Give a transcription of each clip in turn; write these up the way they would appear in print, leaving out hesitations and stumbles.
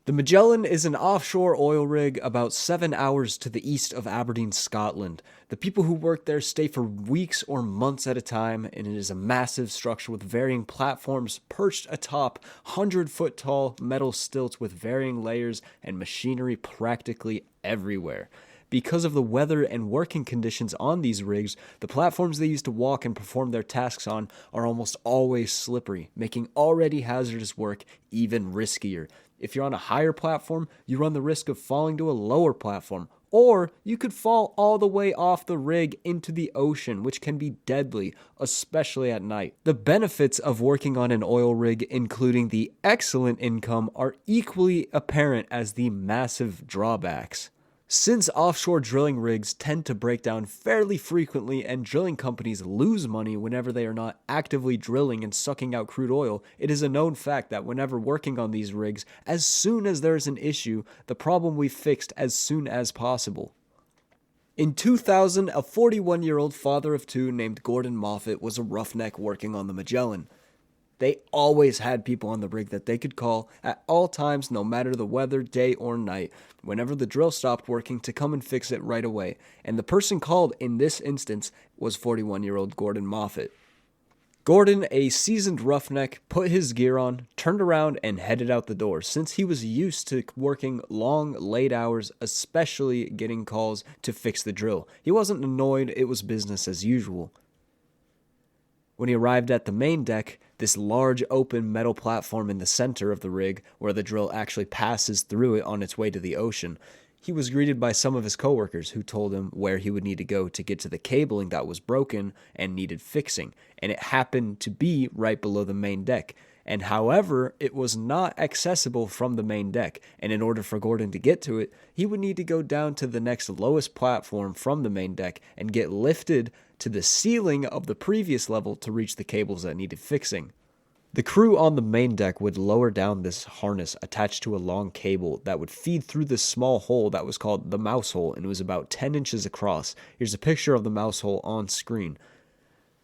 The Magellan is an offshore oil rig about 7 hours to the east of Aberdeen, Scotland. The people who work there stay for weeks or months at a time, and it is a massive structure with varying platforms perched atop 100-foot tall metal stilts with varying layers and machinery practically everywhere. Because of the weather and working conditions on these rigs, the platforms they use to walk and perform their tasks on are almost always slippery, making already hazardous work even riskier. If you're on a higher platform, you run the risk of falling to a lower platform, or you could fall all the way off the rig into the ocean, which can be deadly, especially at night. The benefits of working on an oil rig, including the excellent income, are equally apparent as the massive drawbacks. Since offshore drilling rigs tend to break down fairly frequently and drilling companies lose money whenever they are not actively drilling and sucking out crude oil, it is a known fact that whenever working on these rigs, as soon as there is an issue, the problem will be fixed as soon as possible. In 2000, a 41-year-old father of two named Gordon Moffat was a roughneck working on the Magellan. They always had people on the rig that they could call at all times, no matter the weather, day or night, whenever the drill stopped working, to come and fix it right away. And the person called in this instance was 41-year-old Gordon Moffat. Gordon, a seasoned roughneck, put his gear on, turned around, and headed out the door, since he was used to working long, late hours, especially getting calls to fix the drill. He wasn't annoyed, it was business as usual. When he arrived at the main deck, this large open metal platform in the center of the rig, where the drill actually passes through it on its way to the ocean, he was greeted by some of his coworkers who told him where he would need to go to get to the cabling that was broken and needed fixing, and it happened to be right below the main deck. And however, it was not accessible from the main deck, and in order for Gordon to get to it, he would need to go down to the next lowest platform from the main deck and get lifted to the ceiling of the previous level to reach the cables that needed fixing. The crew on the main deck would lower down this harness attached to a long cable that would feed through this small hole that was called the mouse hole, and it was about 10 inches across. Here's a picture of the mouse hole on screen.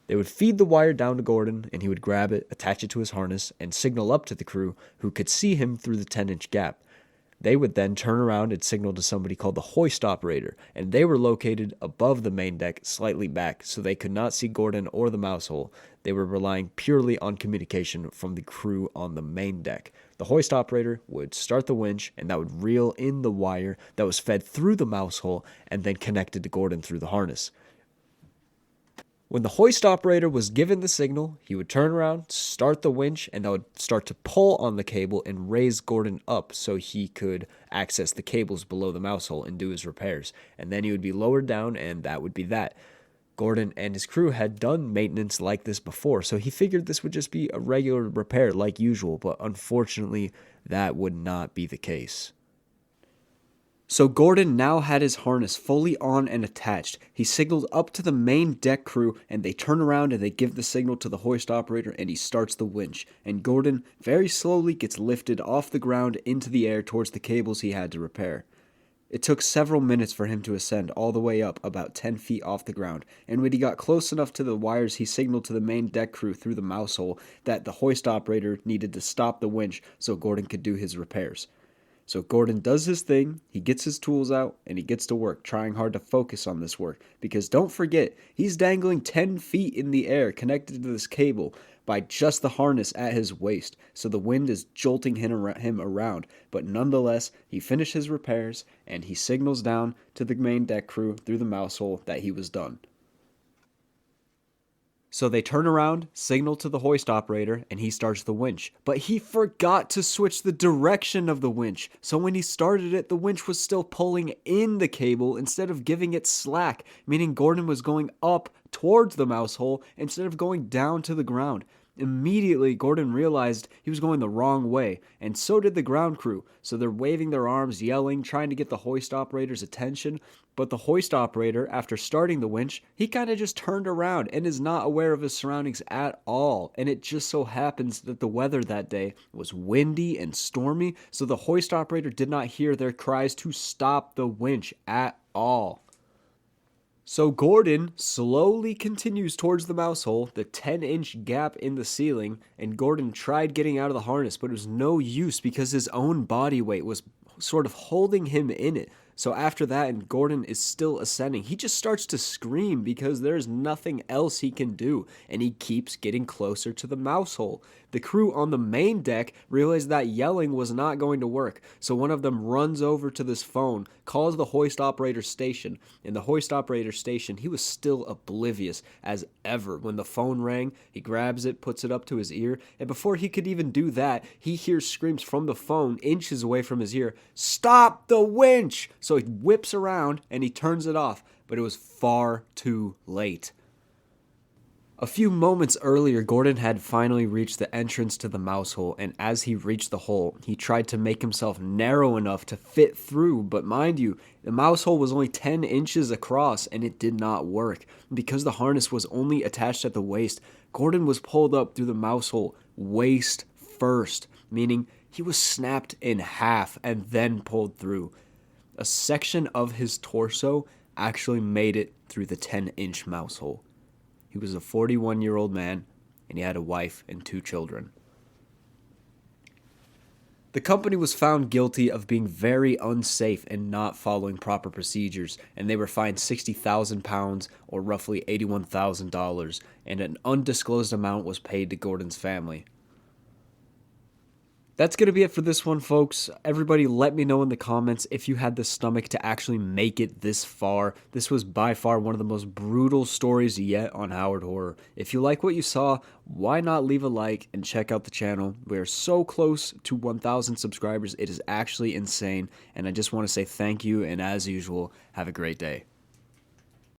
They would feed the wire down to Gordon, and he would grab it, attach it to his harness, and signal up to the crew, who could see him through the 10-inch gap. They would then turn around and signal to somebody called the hoist operator, and they were located above the main deck, slightly back, so they could not see Gordon or the mouse hole. They were relying purely on communication from the crew on the main deck. The hoist operator would start the winch, and that would reel in the wire that was fed through the mouse hole and then connected to Gordon through the harness. When the hoist operator was given the signal, he would turn around, start the winch, and that would start to pull on the cable and raise Gordon up so he could access the cables below the mouse hole and do his repairs. And then he would be lowered down, and that would be that. Gordon and his crew had done maintenance like this before, so he figured this would just be a regular repair like usual, but unfortunately, that would not be the case. So Gordon now had his harness fully on and attached. He signaled up to the main deck crew, and they turn around and they give the signal to the hoist operator, and he starts the winch. And Gordon very slowly gets lifted off the ground into the air towards the cables he had to repair. It took several minutes for him to ascend all the way up about 10 feet off the ground, and when he got close enough to the wires, he signaled to the main deck crew through the mouse hole that the hoist operator needed to stop the winch so Gordon could do his repairs. So Gordon does his thing, he gets his tools out, and he gets to work, trying hard to focus on this work. Because don't forget, he's dangling 10 feet in the air connected to this cable by just the harness at his waist, so the wind is jolting him around. But nonetheless, he finished his repairs, and he signals down to the main deck crew through the mouse hole that he was done. So they turn around, signal to the hoist operator, and he starts the winch. But he forgot to switch the direction of the winch. So when he started it, the winch was still pulling in the cable instead of giving it slack, meaning Gordon was going up towards the mouse hole instead of going down to the ground. Immediately, Gordon realized he was going the wrong way, and so did the ground crew. So they're waving their arms, yelling, trying to get the hoist operator's attention. But the hoist operator, after starting the winch, he kind of just turned around and is not aware of his surroundings at all. And it just so happens that the weather that day was windy and stormy, so the hoist operator did not hear their cries to stop the winch at all. So Gordon slowly continues towards the mouse hole, the 10-inch gap in the ceiling, and Gordon tried getting out of the harness, but it was no use because his own body weight was sort of holding him in it. So after that, and Gordon is still ascending, he just starts to scream because there's nothing else he can do, and he keeps getting closer to the mouse hole. The crew on the main deck realized that yelling was not going to work, so one of them runs over to this phone, calls the hoist operator station. In the hoist operator station, he was still oblivious as ever. When the phone rang, he grabs it, puts it up to his ear, and before he could even do that, he hears screams from the phone inches away from his ear, "Stop the winch!" So he whips around and he turns it off, but it was far too late. A few moments earlier, Gordon had finally reached the entrance to the mouse hole, and as he reached the hole, he tried to make himself narrow enough to fit through, but mind you, the mouse hole was only 10 inches across, and it did not work. Because the harness was only attached at the waist, Gordon was pulled up through the mouse hole waist first, meaning he was snapped in half and then pulled through. A section of his torso actually made it through the 10-inch mouse hole. He was a 41-year-old man, and he had a wife and 2 children. The company was found guilty of being very unsafe and not following proper procedures, and they were fined £60,000, or roughly $81,000, and an undisclosed amount was paid to Gordon's family. That's going to be it for this one, folks. Everybody let me know in the comments if you had the stomach to actually make it this far. This was by far one of the most brutal stories yet on Howard Horror. If you like what you saw, why not leave a like and check out the channel? We are so close to 1,000 subscribers. It is actually insane, and I just want to say thank you, and as usual, have a great day.